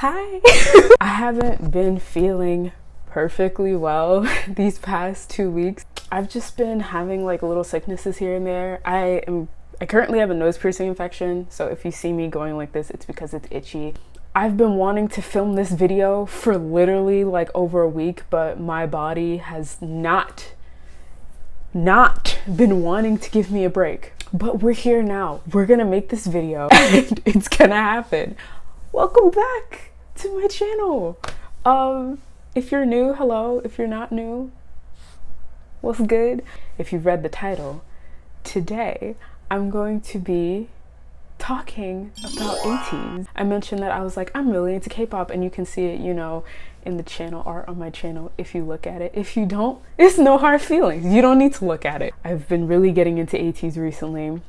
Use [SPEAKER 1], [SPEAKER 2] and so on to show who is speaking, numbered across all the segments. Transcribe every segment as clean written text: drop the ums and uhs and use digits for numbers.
[SPEAKER 1] Hi. I haven't been feeling perfectly well these past 2 weeks. I've just been having like little sicknesses here and there. I currently have a nose piercing infection, so if you see me going like this, it's because it's itchy. I've been wanting to film this video for literally like over a week, but my body has not been wanting to give me a break. But we're here now. We're gonna make this video and it's gonna happen. Welcome back to my channel. If you're new, hello. If you're not new, what's good? If you've read the title, today I'm going to be talking about ateez. I mentioned that I was like, I'm really into K-pop, and you can see it, you know, in the channel art on my channel if you look at it. If you don't, it's no hard feelings. You don't need to look at it. I've been really getting into ateez recently,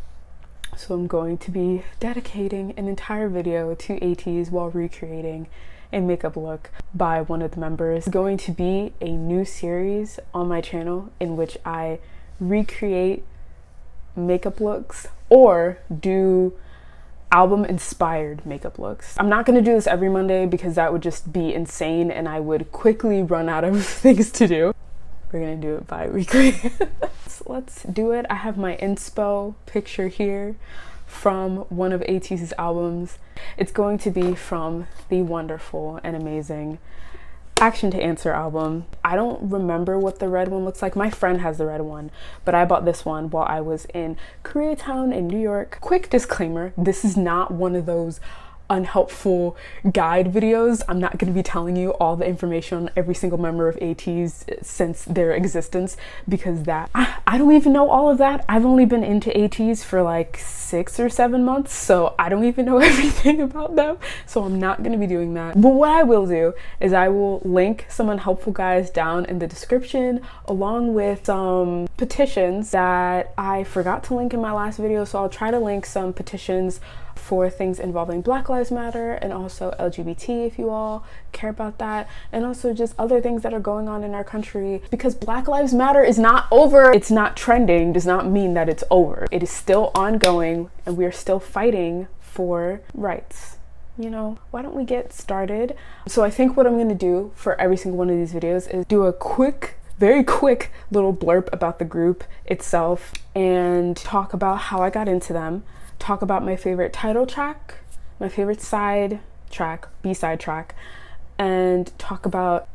[SPEAKER 1] so I'm going to be dedicating an entire video to ateez while recreating a makeup look by one of the members. It's going to be a new series on my channel in which I recreate makeup looks or do album inspired makeup looks. I'm not gonna do this every Monday because that would just be insane and I would quickly run out of things to do. We're gonna do it bi-weekly. So let's do it. I have my inspo picture here from one of ateez's albums. It's going to be from the wonderful and amazing Action to Answer album. I don't remember what the red one looks like. My friend has the red one, but I bought this one while I was in Koreatown in New York. Quick disclaimer, this is not one of those unhelpful guide videos. I'm not going to be telling you all the information on every single member of ateez since their existence, because I don't even know all of that. I've only been into ateez for like 6 or 7 months, so I don't even know everything about them, so I'm not going to be doing that. But what I will do is I will link some unhelpful guides down in the description, along with some petitions that I forgot to link in my last video, so I'll try to link some petitions for things involving Black Lives Matter and also LGBT if you all care about that, and also just other things that are going on in our country. Because Black Lives Matter is not over. It's not trending does not mean that it's over. It is still ongoing and we are still fighting for rights. You know, why don't we get started? So I think what I'm gonna do for every single one of these videos is do a very quick little blurb about the group itself and talk about how I got into them, talk about my favorite title track, my favorite side track, B-side track, and talk about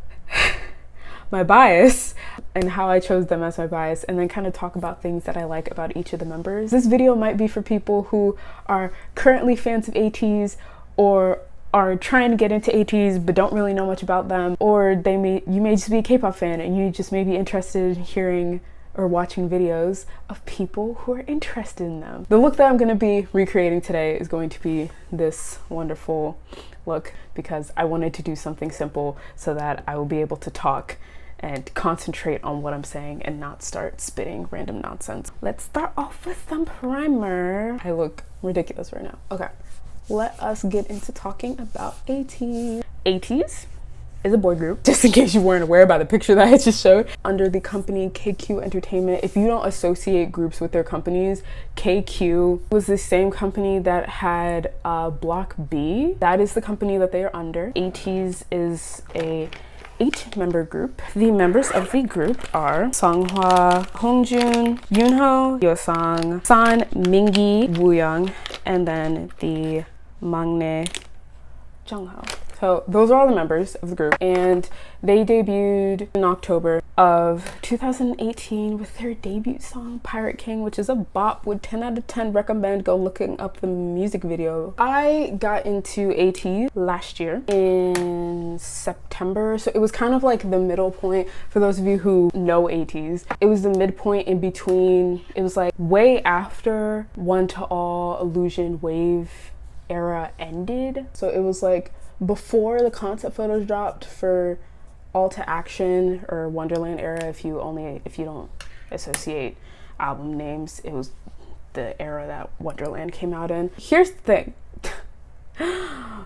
[SPEAKER 1] my bias and how I chose them as my bias, and then kind of talk about things that I like about each of the members. This video might be for people who are currently fans of ateez or are trying to get into ateez but don't really know much about them, or you may just be a K-pop fan and you just may be interested in hearing or watching videos of people who are interested in them. The look that I'm gonna be recreating today is going to be this wonderful look because I wanted to do something simple so that I will be able to talk and concentrate on what I'm saying and not start spitting random nonsense. Let's start off with some primer. I look ridiculous right now. Okay, let us get into talking about ateez. ateez is a boy group, just in case you weren't aware by the picture that I just showed, under the company KQ Entertainment. If you don't associate groups with their companies, KQ was the same company that had Block B. That is the company that they are under. ateez is a 8-member group. The members of the group are Songhwa, Hongjun, Yunho, Yosang, San, Mingi, Wooyoung, and then the maknae Jungho. So those are all the members of the group, and they debuted in October of 2018 with their debut song Pirate King, which is a bop. Would 10 out of 10 recommend go looking up the music video. I got into ateez last year in September, so it was kind of like the middle point for those of you who know ateez. It was the midpoint in between. It was like way after One to All Illusion Wave era ended, so it was like before the concept photos dropped for All to Action or Wonderland era. If you don't associate album names, it was the era that Wonderland came out in. Here's the thing.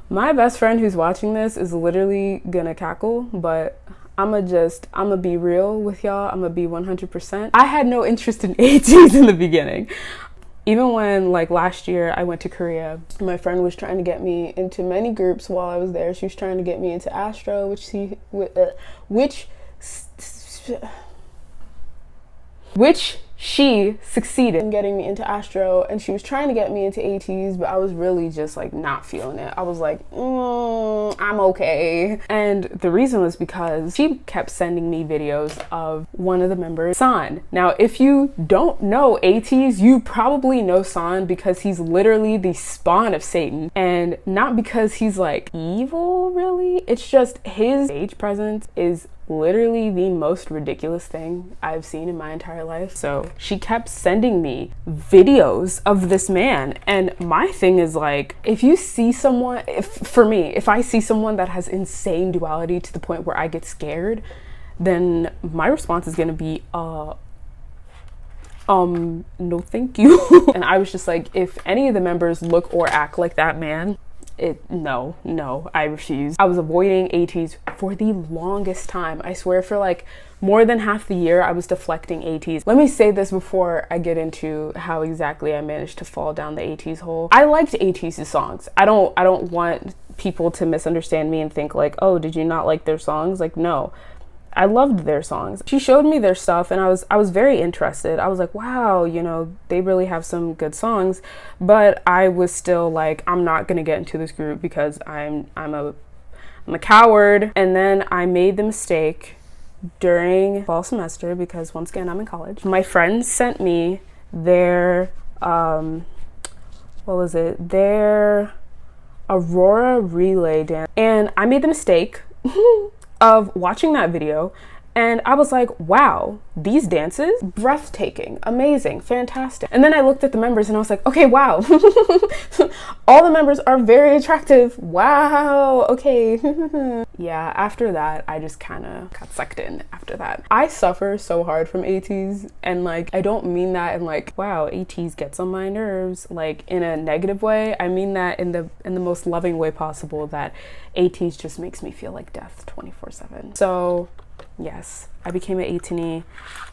[SPEAKER 1] My best friend who's watching this is literally gonna cackle, but I'ma be real with y'all. I'ma be 100%. I had no interest in ateez in the beginning. Even when like last year I went to Korea, my friend was trying to get me into many groups while I was there. She was trying to get me into Astro, which she succeeded in getting me into Astro, and she was trying to get me into ateez, but I was really just like not feeling it. I was like, I'm okay. And the reason was because she kept sending me videos of one of the members, San. Now, if you don't know ateez, you probably know San because he's literally the spawn of Satan, and not because he's like evil, really. It's just his stage presence is literally the most ridiculous thing I've seen in my entire life. So she kept sending me videos of this man, and my thing is like, if you see someone, if I see someone that has insane duality to the point where I get scared, then my response is gonna be no thank you. And I was just like, if any of the members look or act like that man, no, I refuse. I was avoiding ateez for the longest time. I swear for like more than half the year I was deflecting ateez. Let me say this before I get into how exactly I managed to fall down the ateez hole. I liked ateez's songs. I don't want people to misunderstand me and think like, oh, did you not like their songs? Like, no. I loved their songs. She showed me their stuff and I was very interested. I was like, wow, you know, they really have some good songs, but I was still like, I'm not gonna get into this group because I'm a coward. And then I made the mistake during fall semester, because once again, I'm in college. My friends sent me their, their Aurora relay dance. And I made the mistake of watching that video, and I was like, wow, these dances, breathtaking, amazing, fantastic. And then I looked at the members and I was like, okay, wow. All the members are very attractive. Wow, okay. Yeah, after that, I just kind of got sucked in after that. I suffer so hard from ateez, and like, I don't mean that in like, wow, ateez gets on my nerves, like in a negative way. I mean that in the most loving way possible, that ateez just makes me feel like death 24/7. So yes, I became an ateez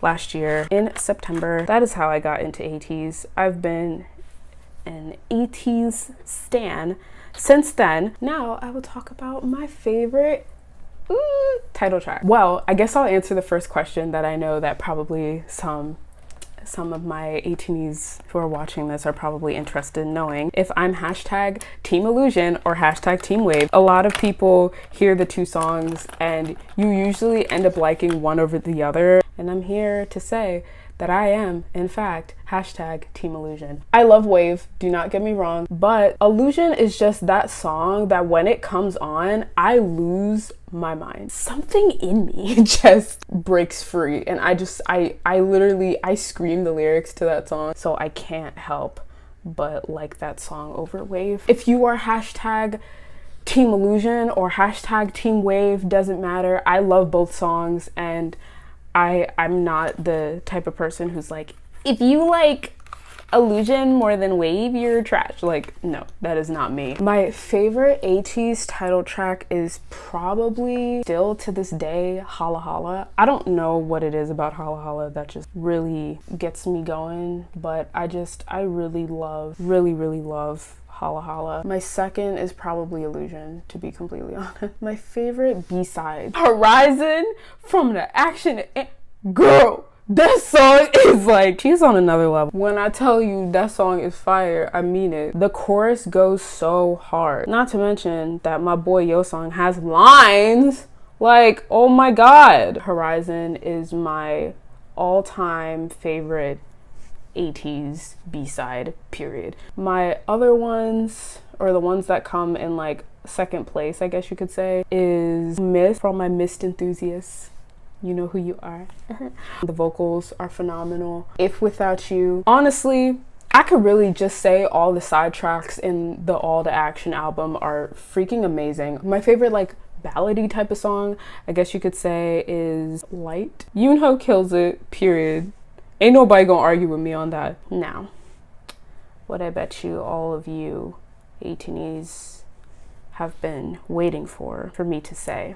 [SPEAKER 1] last year in September. That is how I got into ateez. I've been an ateez stan since then. Now I will talk about my favorite title track. Well, I guess I'll answer the first question that I know that probably some of my ateez who are watching this are probably interested in knowing, if I'm hashtag Team Illusion or hashtag Team Wave. A lot of people hear the two songs and you usually end up liking one over the other, and I'm here to say that I am, in fact, hashtag Team Illusion. I love Wave, do not get me wrong, but Illusion is just that song that when it comes on, I lose my mind. Something in me just breaks free, and I literally scream the lyrics to that song, so I can't help but like that song over Wave. If you are hashtag Team Illusion or hashtag Team Wave, doesn't matter. I love both songs, and I'm not the type of person who's like, if you like Illusion more than Wave, you're trash. Like, no, that is not me. My favorite ateez title track is probably still to this day Holla Holla. I don't know what it is about Holla Holla that just really gets me going, but I really love Holla Holla. My second is probably Illusion, to be completely honest. My favorite B-side, Horizon from the Action. Girl, that song is like, she's on another level. When I tell you that song is fire, I mean it. The chorus goes so hard. Not to mention that my boy Yosong has lines like, oh my god. Horizon is my all-time favorite ateez B-side, period. My other ones, or the ones that come in like second place, I guess you could say, is Myth, for all my Mist enthusiasts. You know who you are. The vocals are phenomenal. If Without You. Honestly, I could really just say all the side tracks in the All the Action album are freaking amazing. My favorite like ballady type of song, I guess you could say, is Light. Yoonho kills it, period. Ain't nobody gonna argue with me on that. Now, what I bet you all of you ateez have been waiting for me to say.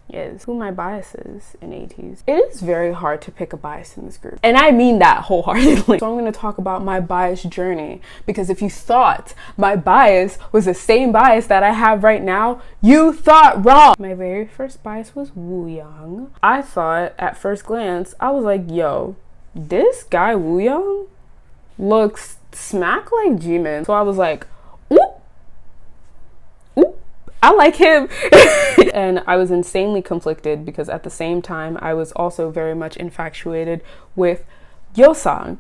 [SPEAKER 1] is who my bias is in ateez. It is very hard to pick a bias in this group, and I mean that wholeheartedly. So I'm going to talk about my bias journey, because if you thought my bias was the same bias that I have right now, you thought wrong. My very first bias was Wooyoung. I thought at first glance, I was like, yo, this guy Wooyoung looks smack like Jimin. So I was like, I like him. And I was insanely conflicted, because at the same time I was also very much infatuated with Yeosang.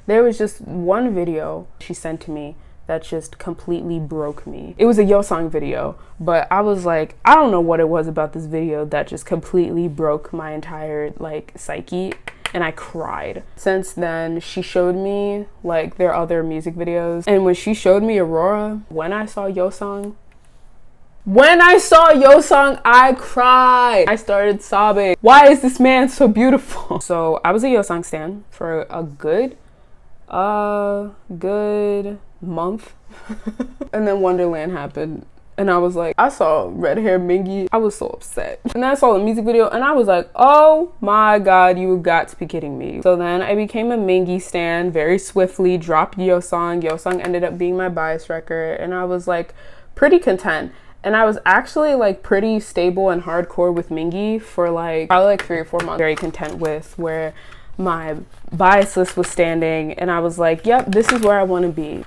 [SPEAKER 1] There was just one video she sent to me that just completely broke me. It was a Yeosang video, but I was like, I don't know what it was about this video that just completely broke my entire like psyche, and I cried. Since then, she showed me like their other music videos, and when she showed me Aurora, when I saw Yeosang, I cried. I started sobbing. Why is this man so beautiful? So I was a Yeosang stan for a good month. And then Wonderland happened. And I was like, I saw red hair Mingi. I was so upset. And then I saw the music video and I was like, oh my God, you got to be kidding me. So then I became a Mingi stan very swiftly, dropped Yeosang. Yeosang ended up being my bias record, and I was like pretty content. And I was actually like pretty stable and hardcore with Mingi for like probably like 3 or 4 months. Very content with where my bias list was standing, and I was like, yep, this is where I want to be.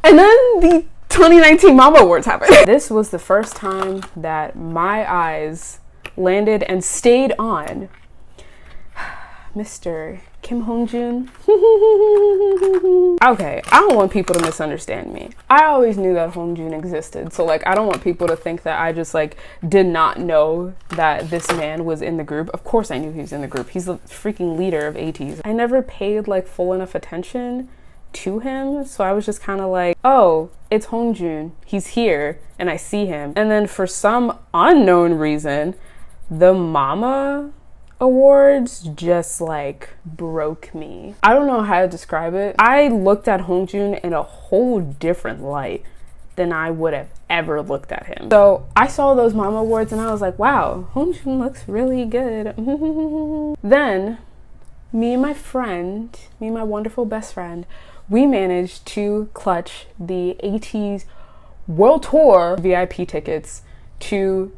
[SPEAKER 1] And then the 2019 Mama Awards happened. This was the first time that my eyes landed and stayed on Mr. Kim Hongjun. Okay, I don't want people to misunderstand me. I always knew that Hongjun existed, so like I don't want people to think that I just like did not know that this man was in the group. Of course I knew he was in the group. He's the freaking leader of ateez. I never paid like full enough attention to him, so I was just kind of like, oh, it's Hongjun, he's here and I see him. And then for some unknown reason, the Mama Awards just like broke me. I don't know how to describe it. I looked at Hongjun in a whole different light than I would have ever looked at him. So I saw those Mama Awards and I was like, wow, Hongjun looks really good. Then me and my wonderful best friend, we managed to clutch the ateez World Tour VIP tickets to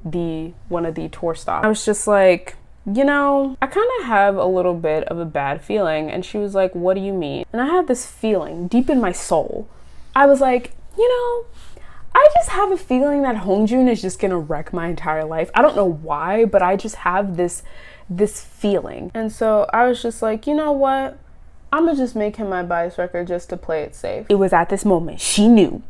[SPEAKER 1] one of the tour stops. I was just like, you know, I kind of have a little bit of a bad feeling. And she was like, what do you mean? And I had this feeling deep in my soul. I was like, you know, I just have a feeling that Hongjun is just gonna wreck my entire life. I don't know why, but I just have this feeling. And so I was just like, you know what? I'm gonna just make him my bias record just to play it safe. It was at this moment she knew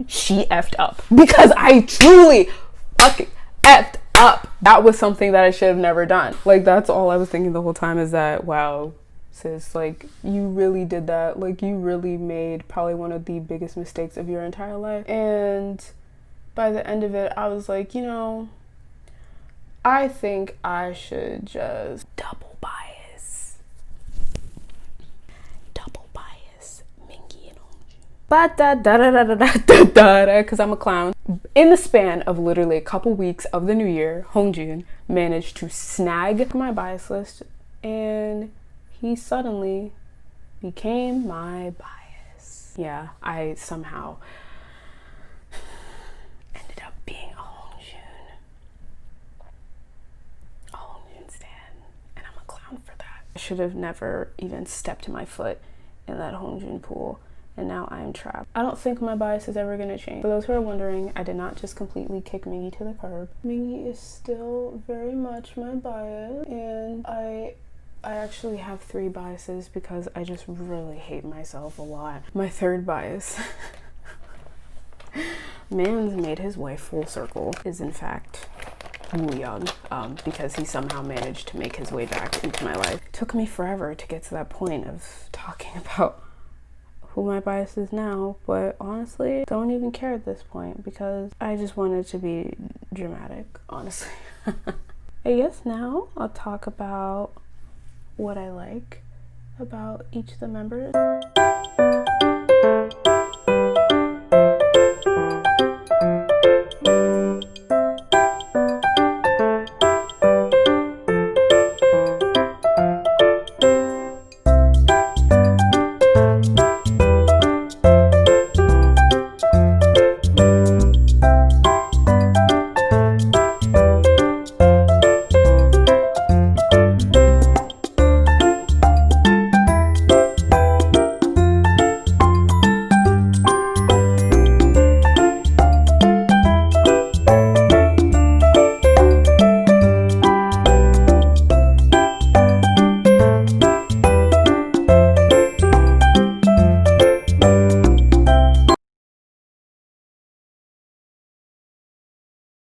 [SPEAKER 1] she effed up, because I truly fucking effed up. That was something that I should have never done. Like, that's all I was thinking the whole time, is that, wow, sis, like, you really did that. Like, you really made probably one of the biggest mistakes of your entire life. And by the end of it, I was like, you know, I think I should just double bias Mingi and Hongjun. Because I'm a clown. In the span of literally a couple weeks of the new year, Hongjun managed to snag my bias list, and he suddenly became my bias. Yeah, I somehow ended up being a Hongjun stan, and I'm a clown for that. I should have never even stepped my foot in that Hongjun pool, and now I am trapped. I don't think my bias is ever gonna change. For those who are wondering, I did not just completely kick Mingi to the curb. Mingi is still very much my bias, and I actually have 3 biases because I just really hate myself a lot. My third bias, man's made his way full circle, is in fact Wooyoung, because he somehow managed to make his way back into my life. It took me forever to get to that point of talking about who my bias is now, but honestly, don't even care at this point, because I just wanted to be dramatic, honestly. I guess now I'll talk about what I like about each of the members.